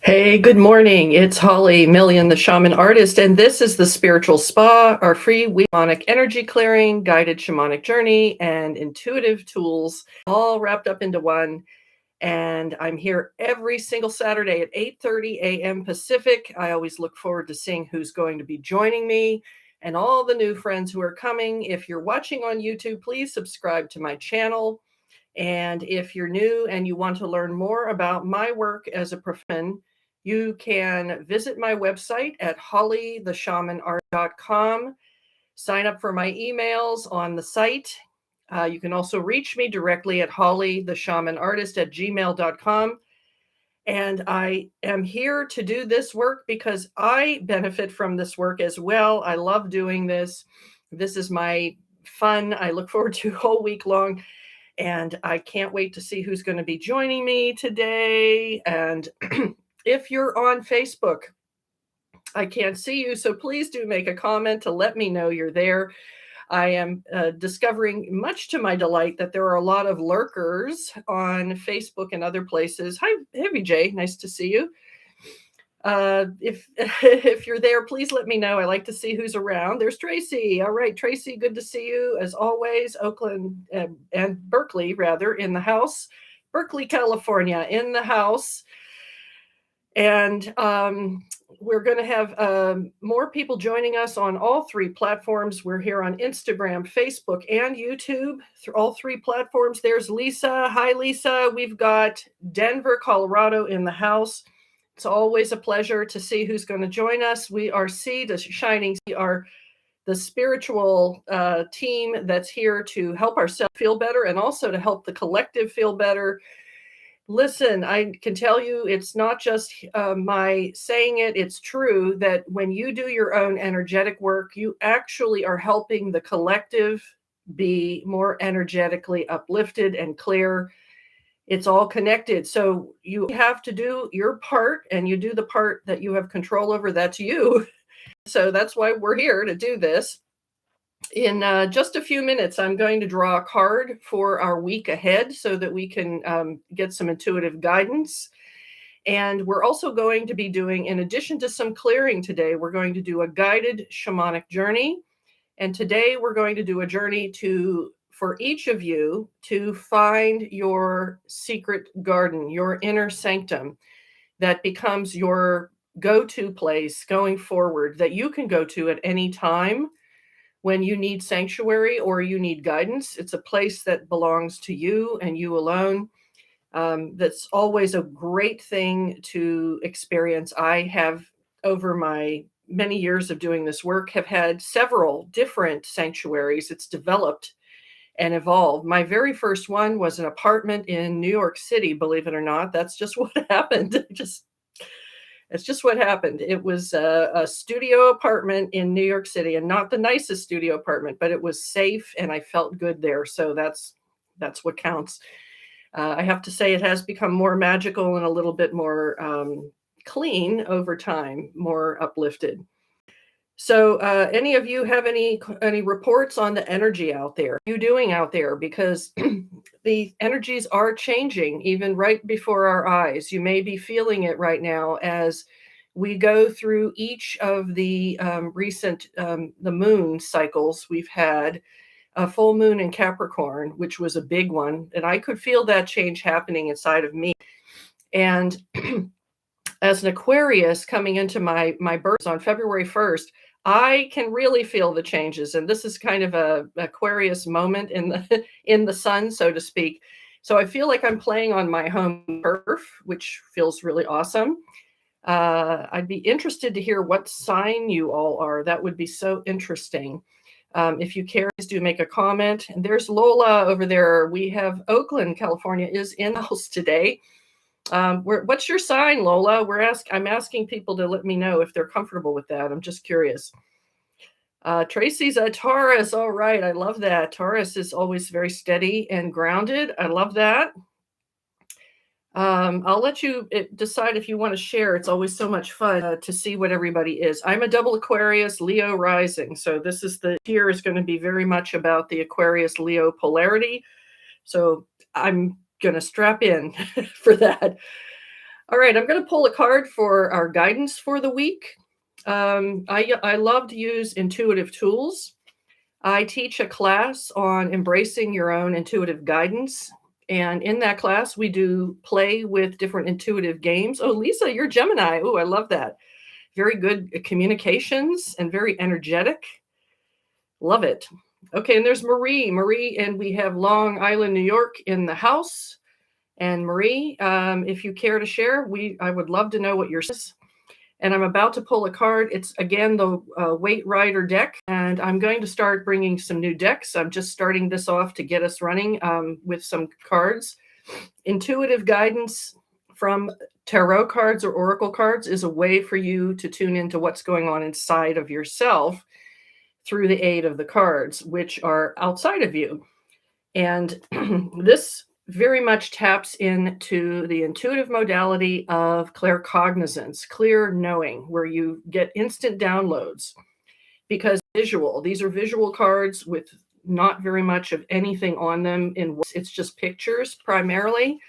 Hey, good morning. It's Holly Million, the Shaman artist, and this is the Spiritual Spa, our free shamanic energy clearing, guided shamanic journey, and intuitive tools, all wrapped up into one. And I'm here every single Saturday at 8:30 a.m. Pacific. I always look forward to seeing who's going to be joining me and all the new friends who are coming. If you're watching on YouTube, please subscribe to my channel. And if you're new and you want to learn more about my work as a professional, you can visit my website at hollytheshamanart.com. Sign up for my emails on the site. You can also reach me directly at hollytheshamanartist@gmail.com. And I am here to do this work because I benefit from this work as well. I love doing this. This is my fun. I look forward to all week long. And I can't wait to see who's going to be joining me today. And if you're on Facebook, I can't see you, so please do make a comment to let me know you're there. I am discovering, much to my delight, that there are a lot of lurkers on Facebook and other places. Hi, VJ, nice to see you. If if you're there, please let me know. I like to see who's around. There's Tracy. All right, Tracy, good to see you as always. Oakland and Berkeley, rather, in the house. Berkeley, California, in the house. And we're going to have more people joining us on all three platforms. We're here on Instagram, Facebook, and YouTube through all three platforms. There's Lisa. Hi, Lisa. We've got Denver, Colorado in the house. It's always a pleasure to see who's going to join us. We are Seed, the Shining. We are the spiritual team that's here to help ourselves feel better and also to help the collective feel better. Listen, I can tell you it's not just my saying it. It's true that when you do your own energetic work, you actually are helping the collective be more energetically uplifted and clear. It's all connected. So you have to do your part, and you do the part that you have control over. That's you. So that's why we're here to do this. In just a few minutes, I'm going to draw a card for our week ahead so that we can get some intuitive guidance. And we're also going to be doing, in addition to some clearing today, we're going to do a guided shamanic journey. And today we're going to do a journey for each of you to find your secret garden, your inner sanctum that becomes your go-to place going forward, that you can go to at any time when you need sanctuary or you need guidance. It's a place that belongs to you and you alone. That's always a great thing to experience. I have, over my many years of doing this work, have had several different sanctuaries. It's developed and evolved. My very first one was an apartment in New York City, believe it or not. That's just what happened. It's just what happened. It was a studio apartment in New York City, and not the nicest studio apartment, but it was safe and I felt good there. So that's what counts. I have to say it has become more magical and a little bit more clean over time, more uplifted. So any of you have any reports on the energy out there? What are you doing out there? Because the energies are changing even right before our eyes. You may be feeling it right now as we go through each of the recent the moon cycles. We've had a full moon in Capricorn, which was a big one. And I could feel that change happening inside of me. And as an Aquarius coming into my birth on February 1st, I can really feel the changes. And this is kind of a Aquarius moment in the in the sun, so to speak. So I feel like I'm playing on my home turf, which feels really awesome. I'd be interested to hear what sign you all are. That would be so interesting. If you care, please do make a comment. And there's Lola over there. We have Oakland, California is in the house today. What's your sign, Lola? I'm asking people to let me know if they're comfortable with that. I'm just curious. Tracy's a Taurus. All right. I love that. Taurus is always very steady and grounded. I love that. I'll let you decide if you want to share. It's always so much fun to see what everybody is. I'm a double Aquarius, Leo rising. So here is going to be very much about the Aquarius Leo polarity. So I'm going to strap in for that. All right. I'm going to pull a card for our guidance for the week. I love to use intuitive tools. I teach a class on embracing your own intuitive guidance. And in that class, we do play with different intuitive games. Oh, Lisa, you're Gemini. Oh, I love that. Very good communications and very energetic. Love it. Okay, and there's Marie, and we have Long Island, New York in the house. And Marie, if you care to share, I would love to know what your is. And I'm about to pull a card. It's, again, the Weight Rider deck. And I'm going to start bringing some new decks. I'm just starting this off to get us running with some cards. Intuitive guidance from tarot cards or oracle cards is a way for you to tune into what's going on inside of yourself through the aid of the cards, which are outside of you. And this very much taps into the intuitive modality of claircognizance, clear knowing, where you get instant downloads because these are visual cards with not very much of anything on them. It's just pictures primarily,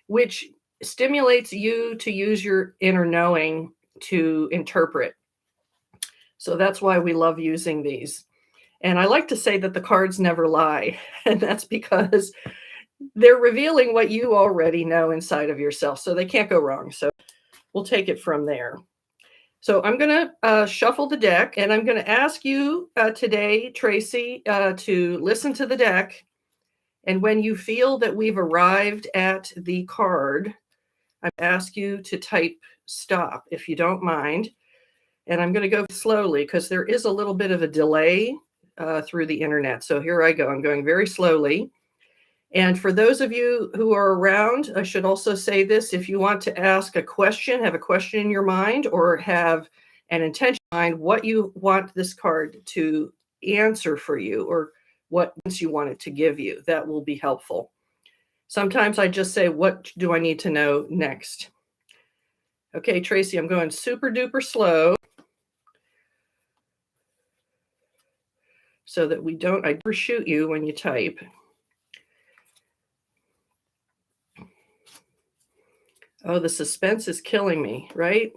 which stimulates you to use your inner knowing to interpret. So that's why we love using these. And I like to say that the cards never lie. And that's because they're revealing what you already know inside of yourself. So they can't go wrong. So we'll take it from there. So I'm going to shuffle the deck, and I'm going to ask you today, Tracy, to listen to the deck. And when you feel that we've arrived at the card, I ask you to type stop, if you don't mind. And I'm going to go slowly because there is a little bit of a delay through the internet. So here I go. I'm going very slowly. And for those of you who are around, I should also say this: if you want to ask a question, have a question in your mind, or have an intention in mind, what you want this card to answer for you, or what you want it to give you, that will be helpful. Sometimes I just say, what do I need to know next? Okay, Tracy, I'm going super duper slow so that I overshoot you when you type. Oh, the suspense is killing me, right?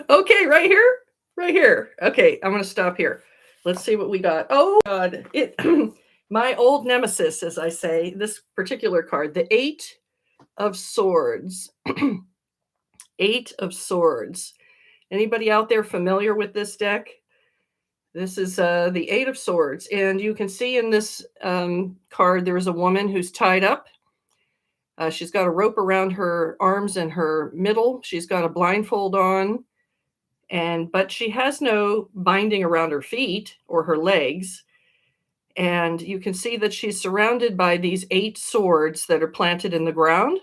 Okay, right here. Right here. Okay, I'm going to stop here. Let's see what we got. Oh, God. My old nemesis, as I say, this particular card, the Eight of Swords. Eight of Swords. Anybody out there familiar with this deck? This is the Eight of Swords. And you can see in this card, there's a woman who's tied up. She's got a rope around her arms and her middle. She's got a blindfold on. But she has no binding around her feet or her legs. And you can see that she's surrounded by these 8 swords that are planted in the ground,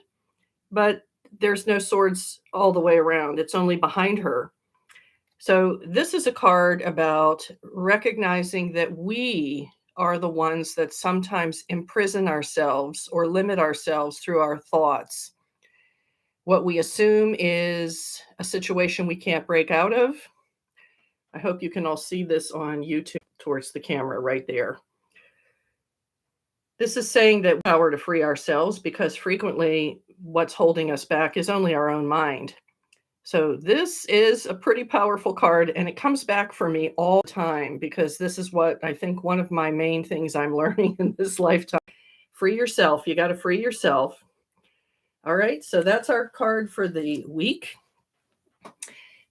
but there's no swords all the way around. It's only behind her. So this is a card about recognizing that we are the ones that sometimes imprison ourselves or limit ourselves through our thoughts. What we assume is a situation we can't break out of. I hope you can all see this on YouTube towards the camera right there. This is saying that power to free ourselves, because frequently what's holding us back is only our own mind. So this is a pretty powerful card, and it comes back for me all the time because this is what I think one of my main things I'm learning in this lifetime. Free yourself. You got to free yourself. All right, so that's our card for the week.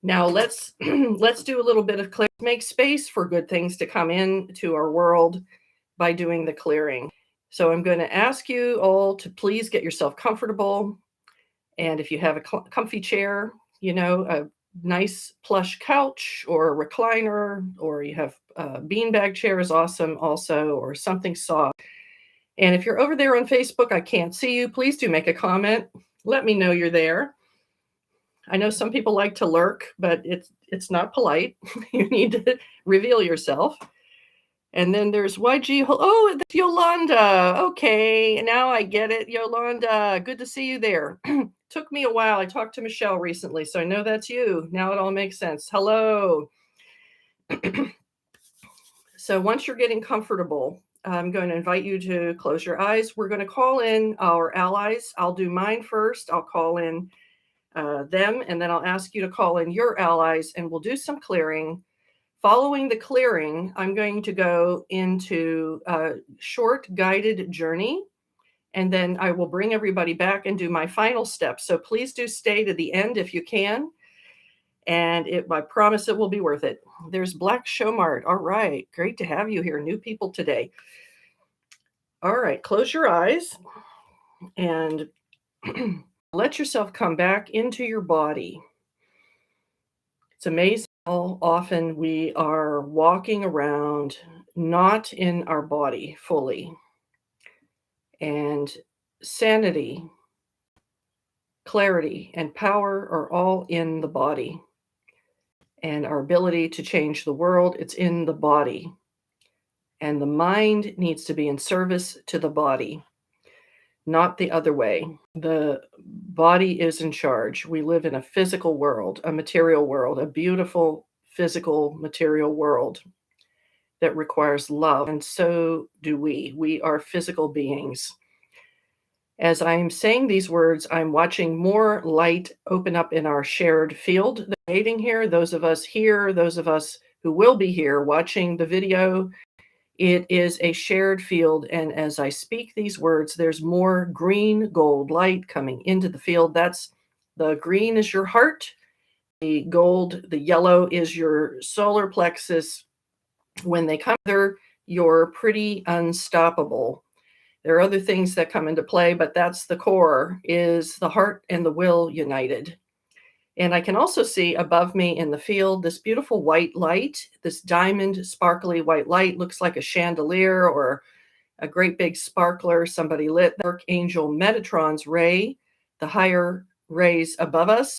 Now let's do a little bit of clear. Make space for good things to come into our world by doing the clearing. So I'm going to ask you all to please get yourself comfortable. And if you have a comfy chair, a nice plush couch or a recliner, or you have a beanbag chair is awesome also, or something soft. And if you're over there on Facebook, I can't see you. Please do make a comment. Let me know you're there. I know some people like to lurk, but it's not polite. You need to reveal yourself. And then there's YG. Oh, that's Yolanda. Okay, now I get it. Yolanda, good to see you there. Took me a while. I talked to Michelle recently, so I know that's you. Now it all makes sense. Hello. So once you're getting comfortable, I'm going to invite you to close your eyes. We're going to call in our allies. I'll do mine first. I'll call in them, and then I'll ask you to call in your allies, and we'll do some clearing. Following the clearing, I'm going to go into a short guided journey, and then I will bring everybody back and do my final steps. So please do stay to the end if you can. And I promise it will be worth it. There's Black Shomart. All right. Great to have you here. New people today. All right. Close your eyes and let yourself come back into your body. It's amazing how often we are walking around not in our body fully. And sanity, clarity, and power are all in the body. And our ability to change the world, it's in the body. And the mind needs to be in service to the body, not the other way. The body is in charge. We live in a physical world, a material world, a beautiful physical material world that requires love. And so do we. We are physical beings. As I'm saying these words, I'm watching more light open up in our shared field. The waiting here, those of us here, those of us who will be here watching the video, it is a shared field. And as I speak these words, there's more green gold light coming into the field. That's the green is your heart. The gold, the yellow is your solar plexus. When they come together, you're pretty unstoppable. There are other things that come into play, but that's the core, is the heart and the will united. And I can also see above me in the field this beautiful white light, this diamond sparkly white light, looks like a chandelier or a great big sparkler somebody lit. The Archangel Metatron's ray, the higher rays above us.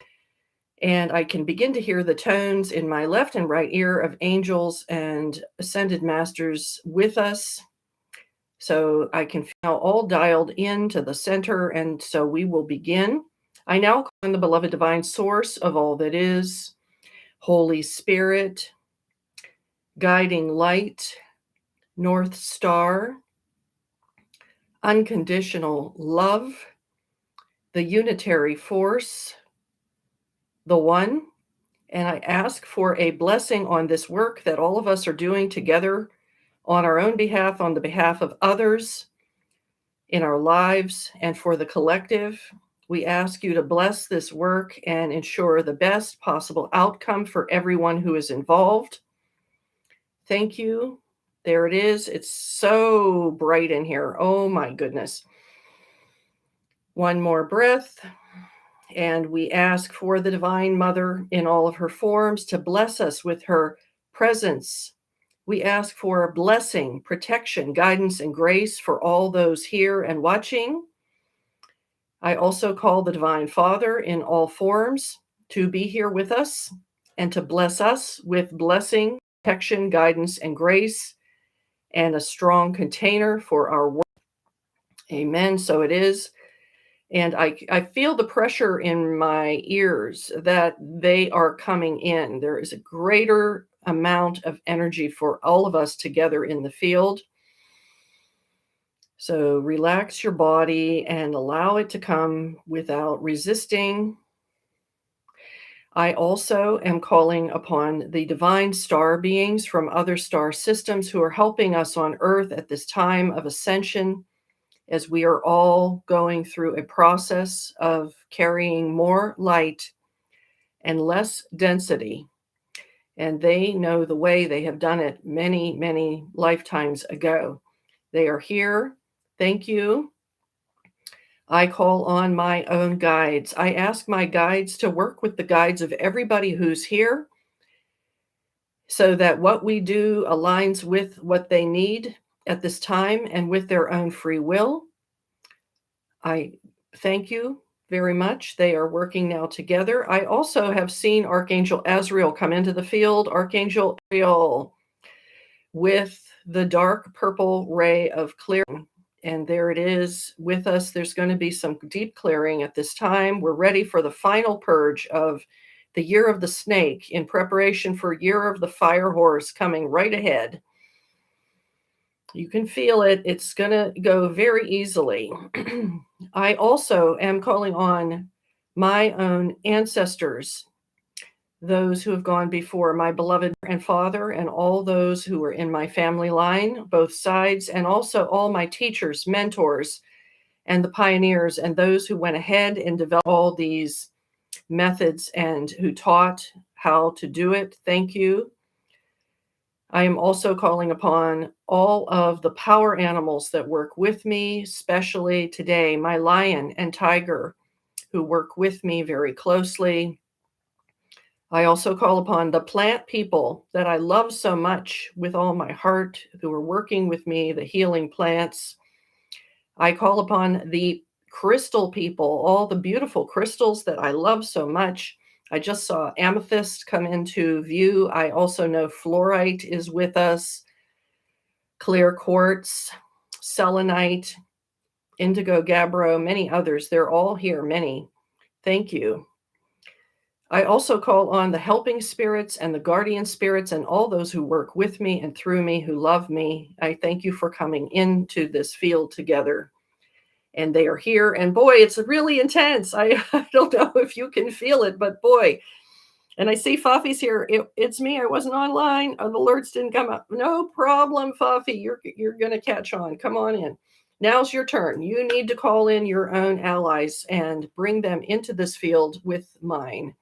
And I can begin to hear the tones in my left and right ear of angels and ascended masters with us. So I can feel all dialed into the center. And so we will begin. I now call on the beloved divine source of all that is, Holy Spirit, guiding light, North Star, unconditional love, the unitary force, the one. And I ask for a blessing on this work that all of us are doing together on our own behalf, on the behalf of others in our lives, and for the collective. We ask you to bless this work and ensure the best possible outcome for everyone who is involved. Thank you. There it is. It's so bright in here. Oh my goodness. One more breath. And we ask for the Divine Mother in all of her forms to bless us with her presence. We ask for blessing, protection, guidance, and grace for all those here and watching. I also call the Divine Father in all forms to be here with us and to bless us with blessing, protection, guidance, and grace, and a strong container for our work. Amen. So it is. And I feel the pressure in my ears that they are coming in. There is a greater amount of energy for all of us together in the field. So relax your body and allow it to come without resisting. I also am calling upon the divine star beings from other star systems who are helping us on Earth at this time of ascension, as we are all going through a process of carrying more light and less density. And they know the way. They have done it many, many lifetimes ago. They are here. Thank you. I call on my own guides. I ask my guides to work with the guides of everybody who's here so that what we do aligns with what they need at this time and with their own free will. I thank you very much. They are working now together. I also have seen Archangel Azrael come into the field. Archangel Azrael with the dark purple ray of clearing. And there it is with us. There's going to be some deep clearing at this time. We're ready for the final purge of the year of the snake in preparation for year of the fire horse coming right ahead. You can feel it. It's going to go very easily. I also am calling on my own ancestors, those who have gone before, my beloved and father, and all those who were in my family line, both sides, and also all my teachers, mentors, and the pioneers, and those who went ahead and developed all these methods and who taught how to do it. Thank you. I am also calling upon all of the power animals that work with me, especially today, my lion and tiger, who work with me very closely. I also call upon the plant people that I love so much with all my heart, who are working with me, the healing plants. I call upon the crystal people, all the beautiful crystals that I love so much. I just saw amethyst come into view. I also know fluorite is with us, clear quartz, selenite, indigo gabbro, many others. They're all here, many. Thank you. I also call on the helping spirits and the guardian spirits and all those who work with me and through me, who love me. I thank you for coming into this field together. And they are here. And boy, it's really intense. I don't know if you can feel it, but boy. And I see Fafi's here. It's me. I wasn't online. The alerts didn't come up. No problem, Fafi. You're going to catch on. Come on in. Now's your turn. You need to call in your own allies and bring them into this field with mine.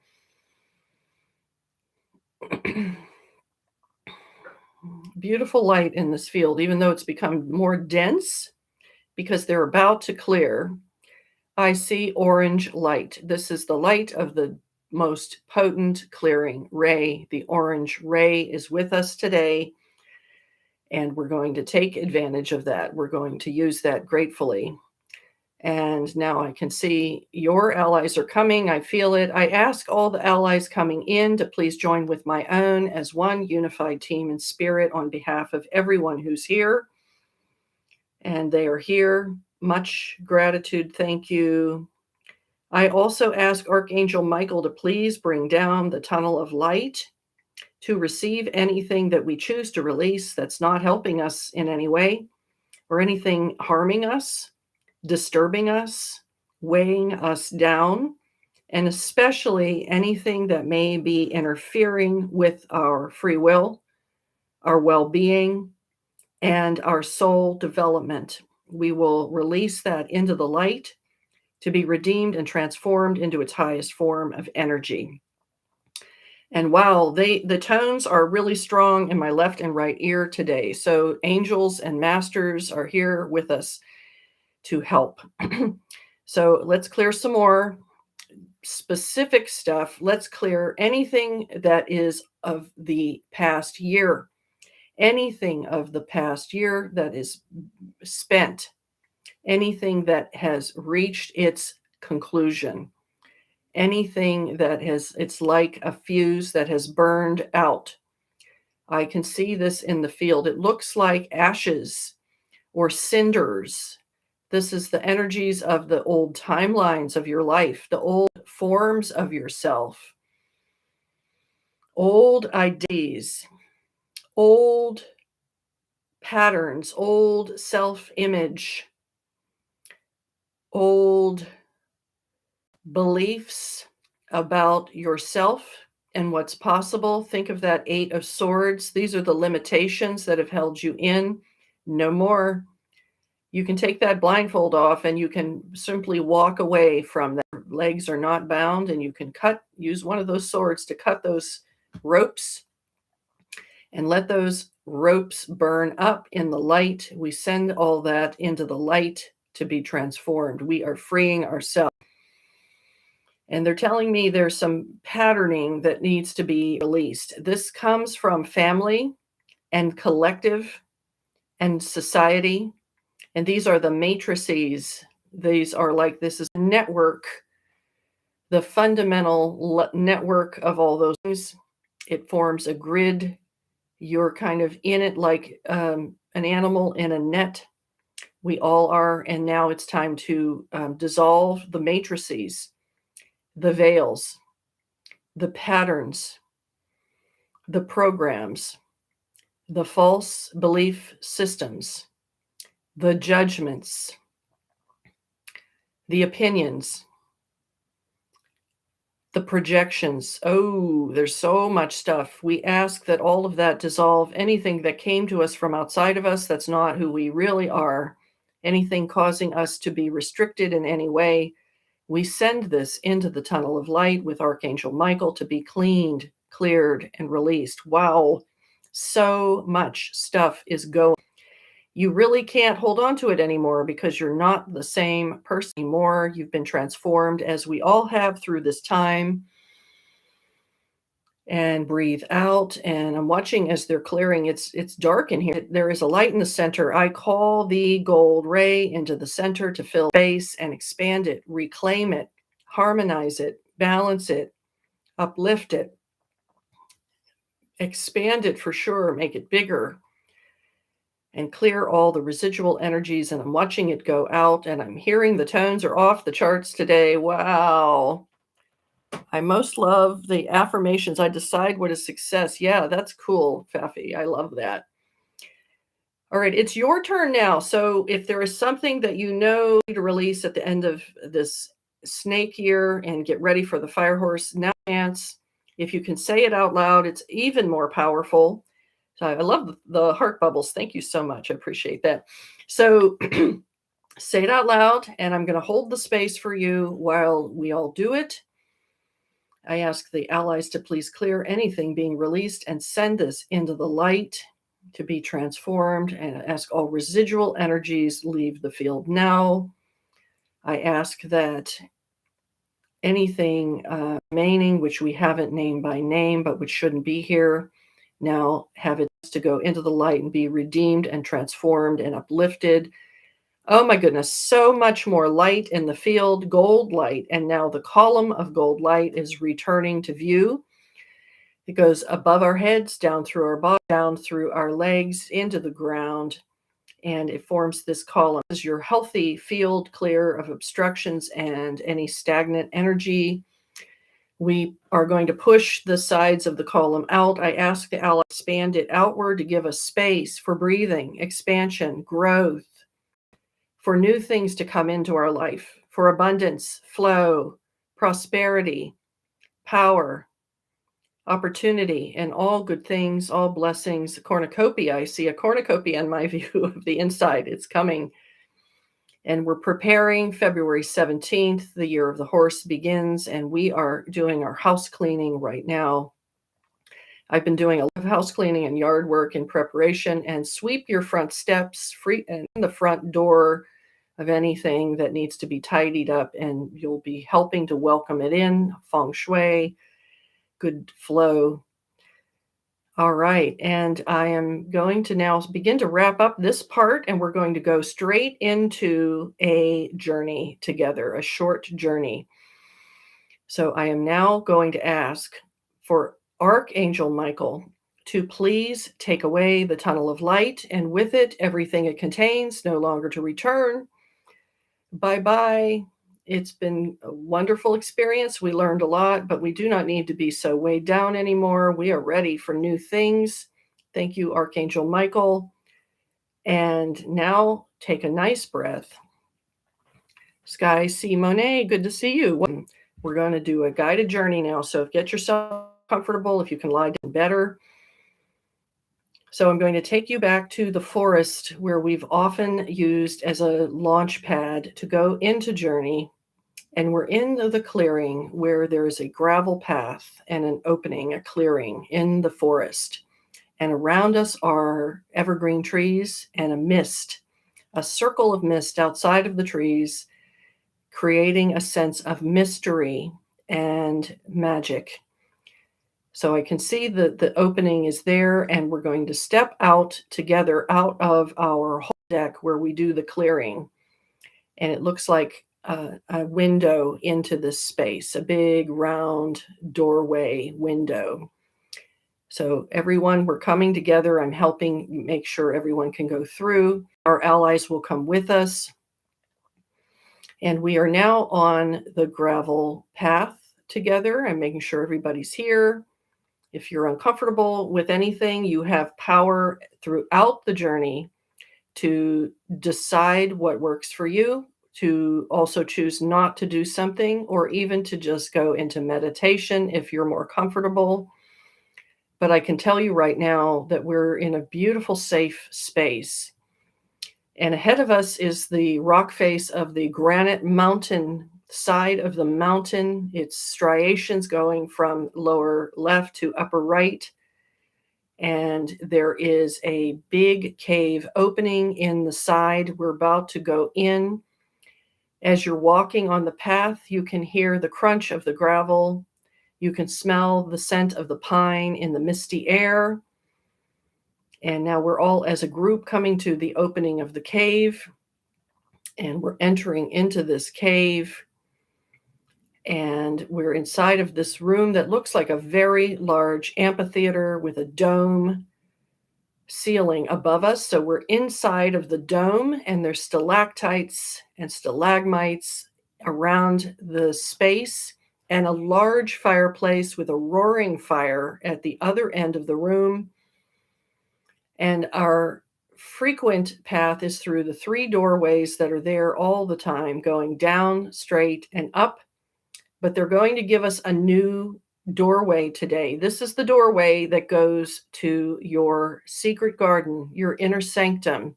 Beautiful light in this field, even though it's become more dense because they're about to clear. I see orange light. This is the light of the most potent clearing ray. The orange ray is with us today, and we're going to take advantage of that. We're going to use that gratefully. And now I can see your allies are coming. I feel it. I ask all the allies coming in to please join with my own as one unified team in spirit on behalf of everyone who's here. And they are here. Much gratitude. Thank you. I also ask Archangel Michael to please bring down the tunnel of light to receive anything that we choose to release that's not helping us in any way, or anything harming us, disturbing us, weighing us down, and especially anything that may be interfering with our free will, our well-being, and our soul development. We will release that into the light to be redeemed and transformed into its highest form of energy. And wow, the tones are really strong in my left and right ear today. So angels and masters are here with us to help. So let's clear some more specific stuff. Let's clear anything that is of the past year, anything of the past year that is spent, anything that has reached its conclusion, anything that has, it's like a fuse that has burned out. I can see this in the field. It looks like ashes or cinders. This is the energies of the old timelines of your life, the old forms of yourself, old ideas, old patterns, old self-image, old beliefs about yourself and what's possible. Think of that Eight of Swords. These are the limitations that have held you in. No more. You can take that blindfold off and you can simply walk away from that. Legs are not bound, and you can use one of those swords to cut those ropes and let those ropes burn up in the light. We send all that into the light to be transformed. We are freeing ourselves. And they're telling me there's some patterning that needs to be released. This comes from family and collective and society. And these are the matrices. These are like, this is a network, the fundamental network of all those things. It forms a grid. You're kind of in it like an animal in a net. We all are. And now it's time to dissolve the matrices, the veils, the patterns, the programs, the false belief systems, the judgments, the opinions, the projections. Oh, there's so much stuff. We ask that all of that dissolve. Anything that came to us from outside of us that's not who we really are, anything causing us to be restricted in any way, we send this into the tunnel of light with Archangel Michael to be cleaned, cleared, and released. Wow, so much stuff is going. You really can't hold on to it anymore because you're not the same person anymore. You've been transformed, as we all have through this time. And breathe out. And I'm watching as they're clearing. It's dark in here. There is a light in the center. I call the gold ray into the center to fill space and expand it, reclaim it, harmonize it, balance it, uplift it, expand it for sure, make it bigger, and clear all the residual energies. And I'm watching it go out, and I'm hearing the tones are off the charts today. Wow. I most love the affirmations. I decide what is success. Yeah, that's cool, Fafi. I love that. All right, it's your turn now. So if there is something that you know to release at the end of this snake year and get ready for the fire horse, now chance. If you can say it out loud, it's even more powerful. So I love the heart bubbles. Thank you so much. I appreciate that. So say it out loud, and I'm going to hold the space for you while we all do it. I ask the allies to please clear anything being released and send this into the light to be transformed, and ask all residual energies leave the field now. I ask that anything remaining, which we haven't named by name, but which shouldn't be here, now have it to go into the light and be redeemed and transformed and uplifted. Oh my goodness, so much more light in the field, gold light. And now the column of gold light is returning to view. It goes above our heads, down through our body, down through our legs, into the ground, and it forms this column. This is your healthy field, clear of obstructions and any stagnant energy. We are going to push the sides of the column out. I ask the ally to expand it outward to give us space for breathing, expansion, growth, for new things to come into our life, for abundance, flow, prosperity, power, opportunity, and all good things, all blessings. Cornucopia. I see a cornucopia in my view of the inside. It's coming. And we're preparing. February 17th, the year of the horse begins, and we are doing our house cleaning right now. I've been doing a lot of house cleaning and yard work in preparation, and sweep your front steps free and the front door of anything that needs to be tidied up, and you'll be helping to welcome it in. Feng shui, good flow. All right, and I am going to now begin to wrap up this part, and we're going to go straight into a journey together, a short journey. So I am now going to ask for Archangel Michael to please take away the tunnel of light, and with it, everything it contains, no longer to return. Bye-bye. It's been a wonderful experience. We learned a lot, but we do not need to be so weighed down anymore. We are ready for new things. Thank you, Archangel Michael. And now take a nice breath. Sky C. Monet, good to see you. We're going to do a guided journey now. So get yourself comfortable. If you can lie down, better. So I'm going to take you back to the forest, where we've often used as a launch pad to go into journey. And we're in the clearing where there is a gravel path and an opening, a clearing in the forest. and around us are evergreen trees and a mist, a circle of mist outside of the trees, creating a sense of mystery and magic. So I can see that the opening is there, and we're going to step out together out of our whole deck where we do the clearing. And it looks like a window into this space, a big round doorway window. So, everyone, we're coming together. I'm helping make sure everyone can go through. Our allies will come with us. And we are now on the gravel path together. I'm making sure everybody's here. If you're uncomfortable with anything, you have power throughout the journey to decide what works for you, to also choose not to do something, or even to just go into meditation if you're more comfortable. But I can tell you right now that we're in a beautiful, safe space. And ahead of us is the rock face of the granite mountain side of the mountain. It's striations going from lower left to upper right. And there is a big cave opening in the side. We're about to go in. As you're walking on the path, you can hear the crunch of the gravel. You can smell the scent of the pine in the misty air. And now we're all as a group coming to the opening of the cave. And we're entering into this cave. And we're inside of this room that looks like a very large amphitheater with a dome ceiling above us. So we're inside of the dome, and there's stalactites and stalagmites around the space, and a large fireplace with a roaring fire at the other end of the room. And our frequent path is through the three doorways that are there all the time, going down, straight, and up. But they're going to give us a new doorway today. This is the doorway that goes to your secret garden, your inner sanctum,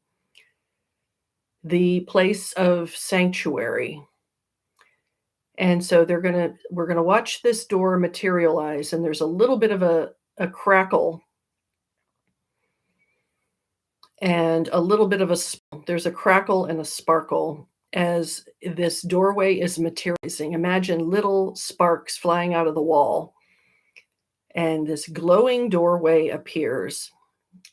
the place of sanctuary. And so we're gonna watch this door materialize, and there's a little bit of a crackle and a little bit of there's a crackle and a sparkle as this doorway is materializing. Imagine little sparks flying out of the wall, and this glowing doorway appears.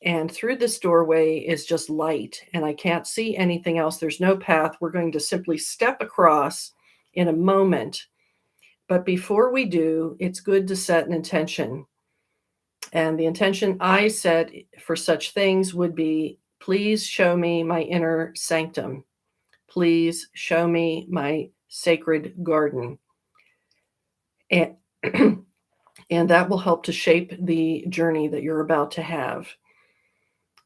And through this doorway is just light, and I can't see anything else. There's no path. We're going to simply step across in a moment. But before we do, it's good to set an intention. And the intention I set for such things would be, please show me my inner sanctum. Please show me my sacred garden. And, and that will help to shape the journey that you're about to have.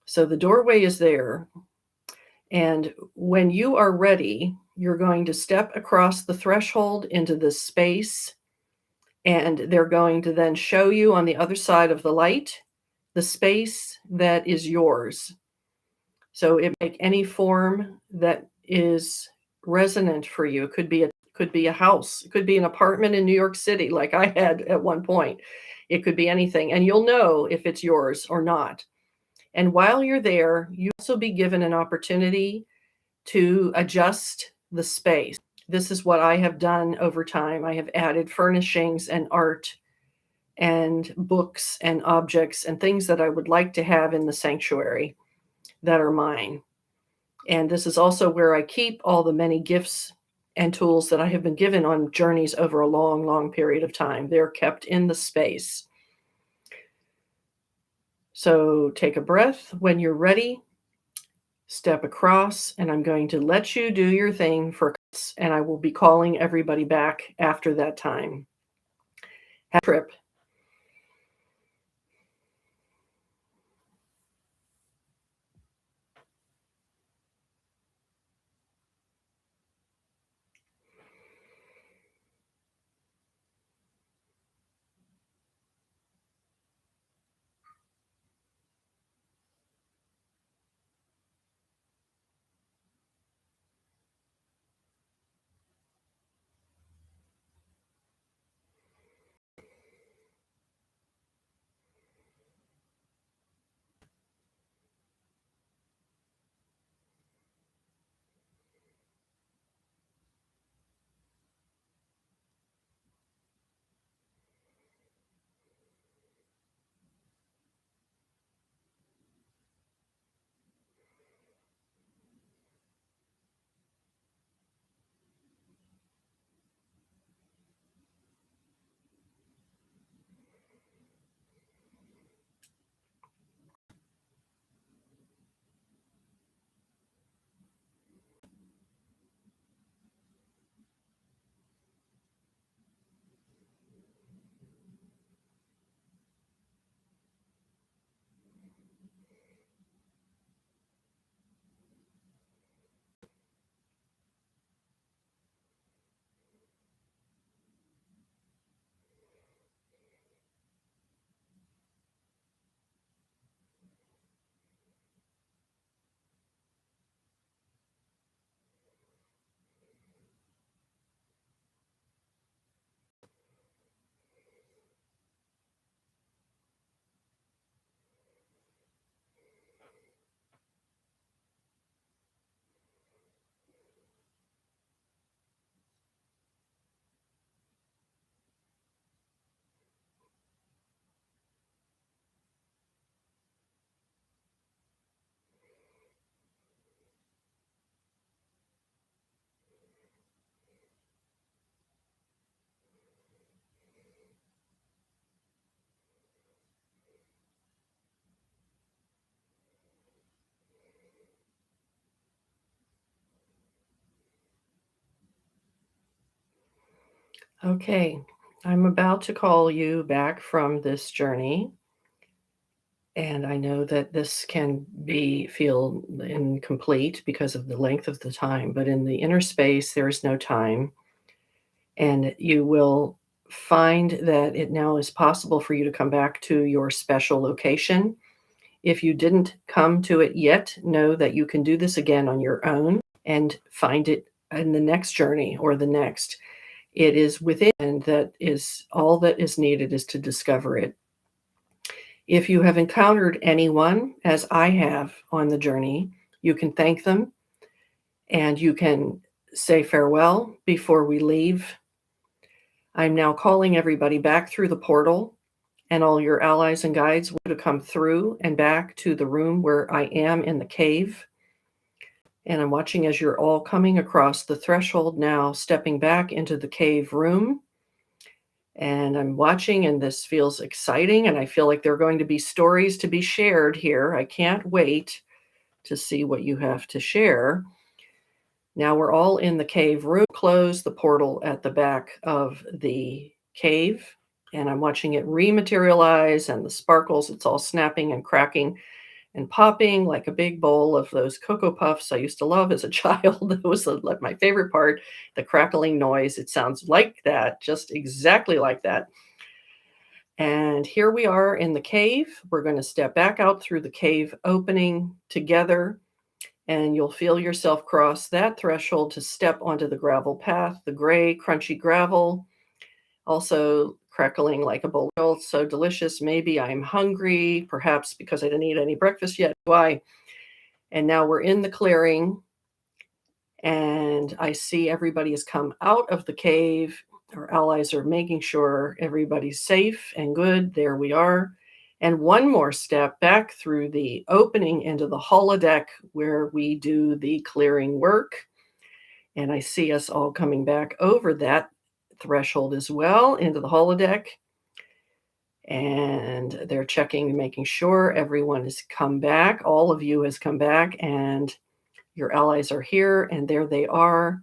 So the doorway is there. And when you are ready, you're going to step across the threshold into this space, and they're going to then show you on the other side of the light the space that is yours. So it make any form that is resonant for you. It could be a house, it could be an apartment in New York City like I had at one point. It could be anything, and you'll know if it's yours or not. And while you're there, you also be given an opportunity to adjust the space. This is what I have done over time. I have added furnishings and art and books and objects and things that I would like to have in the sanctuary that are mine. And this is also where I keep all the many gifts and tools that I have been given on journeys over a long, long period of time. They're kept in the space. So take a breath when you're ready. Step across, and I'm going to let you do your thing and I will be calling everybody back after that time. Have a trip. Okay, I'm about to call you back from this journey, and I know that this can be feel incomplete because of the length of the time, but in the inner space, there is no time, and you will find that it now is possible for you to come back to your special location. If you didn't come to it yet, know that you can do this again on your own and find it in the next journey or the next. It is within that is all that is needed is to discover it. If you have encountered anyone, as I have on the journey, you can thank them and you can say farewell before we leave. I'm now calling everybody back through the portal, and all your allies and guides will come through and back to the room where I am in the cave. And I'm watching as you're all coming across the threshold now, stepping back into the cave room. And I'm watching, and this feels exciting. And I feel like there are going to be stories to be shared here. I can't wait to see what you have to share. Now we're all in the cave room. Close the portal at the back of the cave, and I'm watching it rematerialize and the sparkles. It's all snapping and cracking and popping like a big bowl of those Cocoa Puffs I used to love as a child. That was like my favorite part, the crackling noise. It sounds like that, just exactly like that. And here we are in the cave. We're going to step back out through the cave opening together, and you'll feel yourself cross that threshold to step onto the gravel path, the gray, crunchy gravel, also crackling like a bowl. So delicious. Maybe I'm hungry, perhaps because I didn't eat any breakfast yet. Why? And now we're in the clearing, and I see everybody has come out of the cave. Our allies are making sure everybody's safe and good. There we are. And one more step back through the opening into the holodeck where we do the clearing work. And I see us all coming back over that threshold as well into the holodeck. And they're checking, making sure everyone has come back. All of you has come back, and your allies are here, and there they are.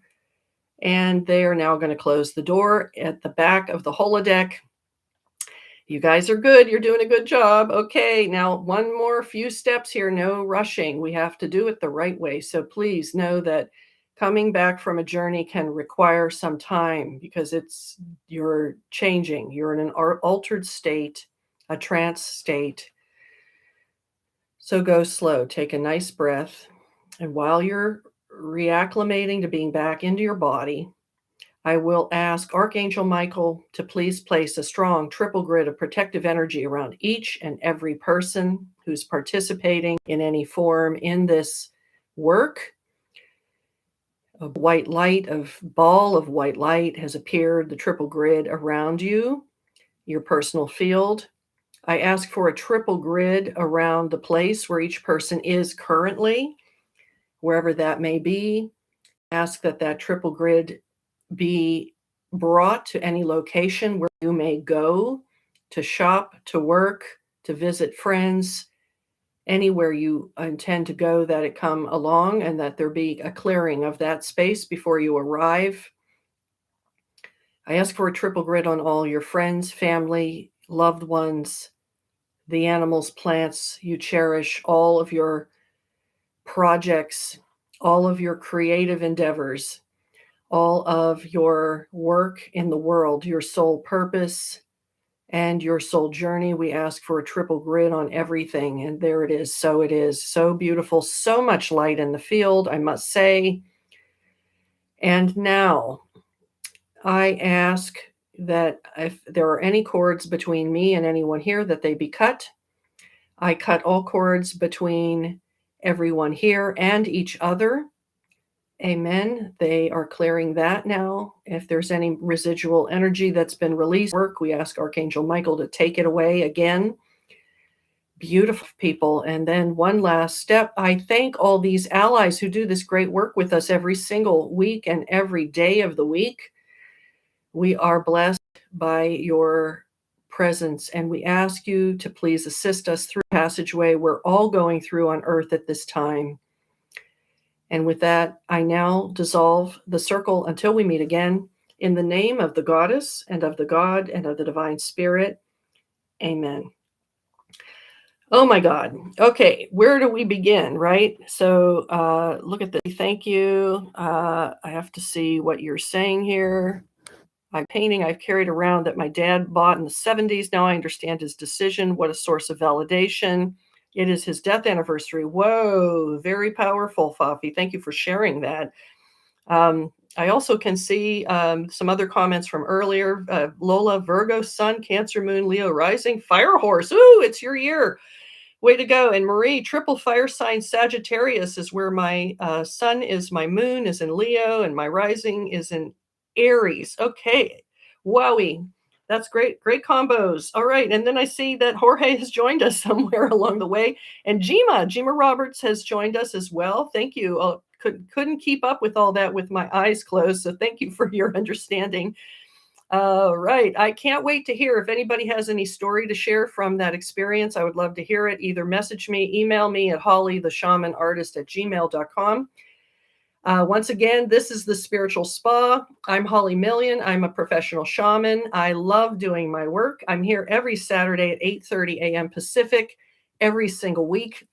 And they are now going to close the door at the back of the holodeck. You guys are good. You're doing a good job. Okay, now one more few steps here. No rushing. We have to do it the right way. So please know that coming back from a journey can require some time because you're changing. You're in an altered state, a trance state. So go slow. Take a nice breath. And while you're reacclimating to being back into your body, I will ask Archangel Michael to please place a strong triple grid of protective energy around each and every person who's participating in any form in this work. A ball of white light has appeared, the triple grid around you, your personal field. I ask for a triple grid around the place where each person is currently, wherever that may be. Ask that that triple grid be brought to any location where you may go to shop, to work, to visit friends, anywhere you intend to go, that it come along and that there be a clearing of that space before you arrive. I ask for a triple grid on all your friends, family, loved ones, the animals, plants you cherish, all of your projects, all of your creative endeavors, all of your work in the world, your soul purpose and your soul journey. We ask for a triple grid on everything. And there it is. So it is. So beautiful. So much light in the field, I must say. And now I ask that if there are any cords between me and anyone here, that they be cut. I cut all cords between everyone here and each other. Amen. They are clearing that now. If there's any residual energy that's been released, we ask Archangel Michael to take it away again. Beautiful people. And then one last step. I thank all these allies who do this great work with us every single week and every day of the week. We are blessed by your presence, and we ask you to please assist us through the passageway we're all going through on earth at this time. And with that, I now dissolve the circle until we meet again. In the name of the goddess and of the God and of the divine spirit. Amen. Oh my God. Okay, where do we begin, right? So look at this. Thank you. I have to see what you're saying here. My painting I've carried around that my dad bought in the 70s. Now I understand his decision. What a source of validation. It is his death anniversary. Whoa, very powerful, Fafi. Thank you for sharing that. I also can see some other comments from earlier. Lola, Virgo, Sun, Cancer, Moon, Leo, Rising, Fire Horse. Ooh, it's your year. Way to go. And Marie, triple fire sign Sagittarius is where my sun is, my moon is in Leo, and my rising is in Aries. Okay. Wowie. That's great. Great combos. All right. And then I see that Jorge has joined us somewhere along the way. And Jima Roberts has joined us as well. Thank you. Couldn't keep up with all that with my eyes closed. So thank you for your understanding. Right. I can't wait to hear if anybody has any story to share from that experience. I would love to hear it. Either message me, email me at hollytheshamanartist@gmail.com. Once again, this is the Spiritual Spa. I'm Holly Million. I'm a professional shaman. I love doing my work. I'm here every Saturday at 8:30 a.m. Pacific every single week.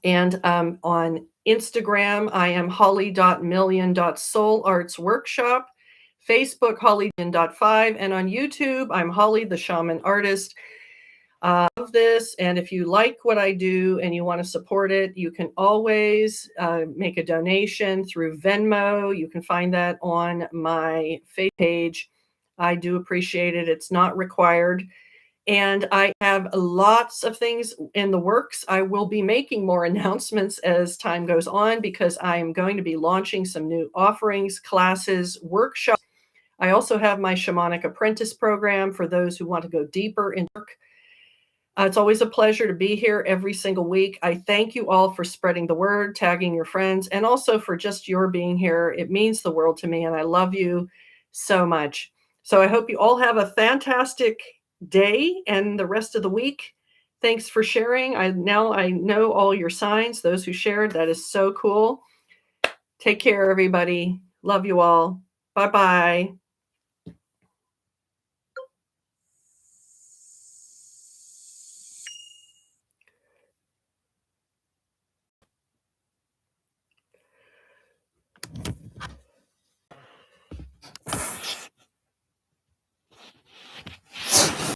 And on Instagram, I am holly.million.soulartsworkshop. Facebook, Holly.5, and on YouTube, I'm Holly the Shaman Artist. Love this, and if you like what I do and you want to support it, you can always make a donation through Venmo. You can find that on my Facebook page. I do appreciate it. It's not required. And I have lots of things in the works. I will be making more announcements as time goes on because I am going to be launching some new offerings, classes, workshops. I also have my Shamanic Apprentice program for those who want to go deeper in work. It's always a pleasure to be here every single week. I thank you all for spreading the word, tagging your friends, and also for just your being here. It means the world to me, and I love you so much. So I hope you all have a fantastic day and the rest of the week. Thanks for sharing. I know all your signs, those who shared. That is so cool. Take care, everybody. Love you all. Bye-bye.